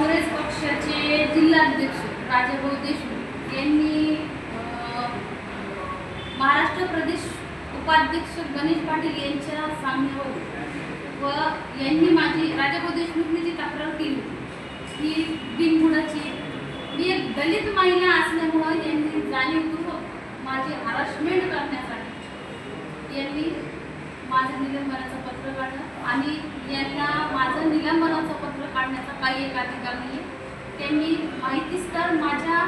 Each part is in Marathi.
काँग्रेस पक्षाचे जिल्हाध्यक्ष राजाभाऊ देशमुख यांनी महाराष्ट्र प्रदेश उपाध्यक्ष गणेश पाटील यांच्या सामन्यावर व यांनी माझी राजाभाऊ देशमुखने जी तक्रार केली ही बिनबुडाची, मी एक दलित महिला असल्यामुळं यांनी जाणीवपूर्वक माझी हरासमेंट करण्यासाठी यांनी माझं निलंबनाचं पत्र काढलं आणि यांना माझं निलंबनाचं पत्र काढण्याचा काही एक अधिकार नाही. त्यांनी माहितीस्तर माझ्या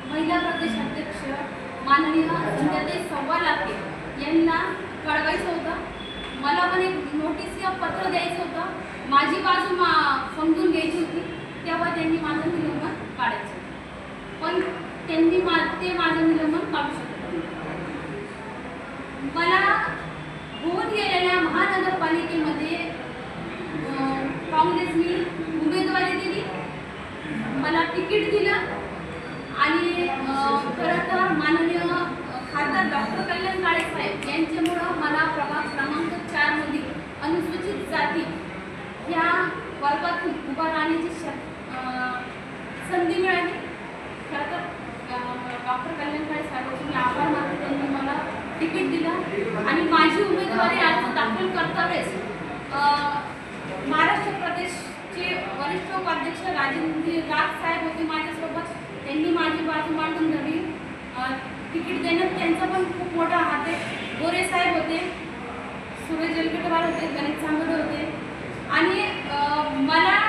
महिला प्रदेश अध्यक्ष माननीय संध्याताई सव्वालाते यांना कळवायचं होतं. मला पण एक नोटीस या पत्र द्यायचं होतं, माझी बाजू समजून घ्यायची होती. तेव्हा त्यांनी माझं निलंबन काढायचं होतं, पण त्यांनी ते माझं निलंबन काढू शकत नाही. मला होऊन गेलेल्या महानगरपालिकेमध्ये काँग्रेसनी उमेदवारी दिली, मला तिकीट दिलं आणि खरं तर माननीय खासदार डॉक्टर कल्याण काळे साहेब यांच्यामुळं मला प्रभाग क्रमांक 4 मध्ये अनुसूचित जाती ह्या वर्गातून उभा राहण्याची संधी मिळाली. खरं तर डॉक्टर कल्याण काळे साहेबांचे मी आभार मानते, त्यांनी मला तिकीट दिलं आणि माझी उमेदवारी अर्ज दाखल करता वेळेस महाराष्ट्र प्रदेशचे वरिष्ठ उपाध्यक्ष राजेंद्र राज साहेब होते माझ्यासोबत. त्यांनी माझी बाजू मांडून धरली. तिकीट देण्यात त्यांचा पण खूप मोठा हात आहे. गोरे साहेब होते, सुरेश जलगटवार होते, गणेश सांगडे होते आणि मला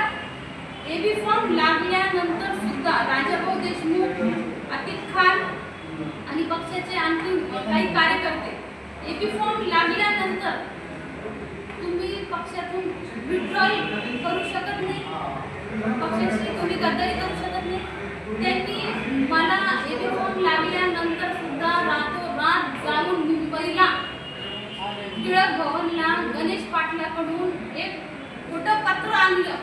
एबी फॉर्म लागल्यानंतर सुद्धा राजाभाऊ देशमुख, अतिक खान आणि पक्षाचे आणखी काही कार्यकर्ते एबी फॉर्म लागल्यानंतर तुम्ही पक्षातून विड्रॉल करू शकत नाही, पक्षाशी तुम्ही गद्दारी करू शकत नाही. त्यांनी मला एबी फॉर्म लागल्यानंतर सुद्धा रातोरात जाऊन मुंबईला टिळक भवनला गणेश पाटलाकडून एक खोटं पत्र आणलं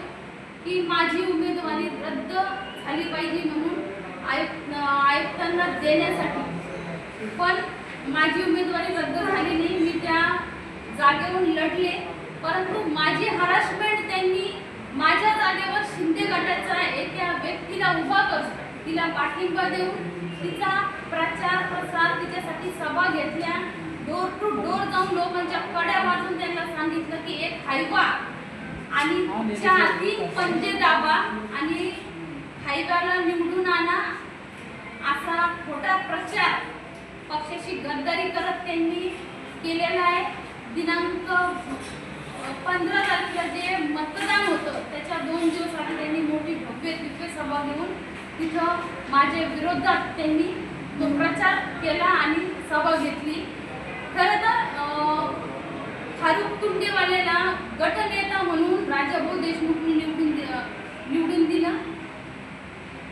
की माझी उमेदवारी रद्द झाली पाहिजे म्हणून आयुक्तांना देण्यासाठी. पण माझी उमेदवारी रद्द झाली नाही, मी त्या जागेवरून लढले. परंतु माझी हरासमेंट त्यांनी माझ्या जागेवर शिंदे गटाच्या एका व्यक्तीला उभा करून तिला पाठिंबा देऊन तिचा प्रचार प्रसार, तिच्यासाठी सभा घेतल्या, डोर टू डोर जाऊन लोकांच्या कड्या वाजून त्यांना सांगितलं की एक हायवा आणि 3 पंजे दाबा आणि हायव्याला निवडून आणा, असा खोटा प्रचार पक्षाशी गद्दारी करत त्यांनी केलेला आहे. दिनांक 15 तारखेला जे मतदान होतं त्याच्या 2 दिवस आधी त्यांनी मोठी भव्य सभा घेऊन तिथं माझ्या विरोधात त्यांनी तो प्रचार केला आणि सभा घेतली. खरं तर फारुख तुंडेवालेला गटनेता म्हणून राजाभाऊ देशमुखनी निवडून दिलं.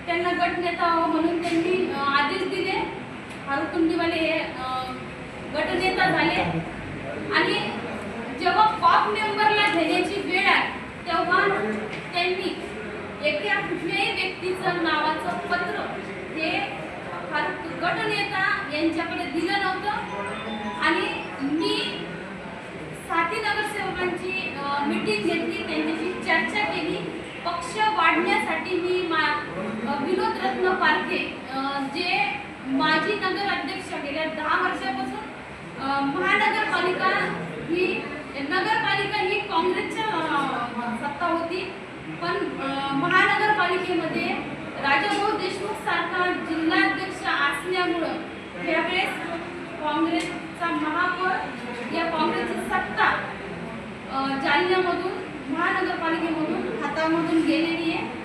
त्यांना गटनेता म्हणून त्यांनी आदेश दिले. फारुख तुंडेवाले हे गटनेता झाले आणि जेव्हा कॉप मेंबरला घेण्याची वेळ आहे तेव्हा त्यांनी एका कुठल्याही व्यक्तीचं नावाचं पत्र हे गटनेता यांच्याकडे दिलं नव्हतं आणि मी 7 नगरसेवकांची मीटिंग घेतली, त्यांच्याशी चर्चा केली. पक्ष वाढण्यासाठी मी विनोद रत्न पारखे जे माजी नगर अध्यक्ष गेल्या 10 वर्षापासून महानगरपालिका ही काँग्रेसच्या सत्ता होती, पण महानगरपालिकेमध्ये राजाभाऊ देशमुख सारखा जिल्हाध्यक्ष असल्यामुळं त्यावेळेस काँग्रेसचा महापौर या काँग्रेसची सत्ता जालन्यामधून महानगरपालिकेमधून हातामधून गेलेली आहे.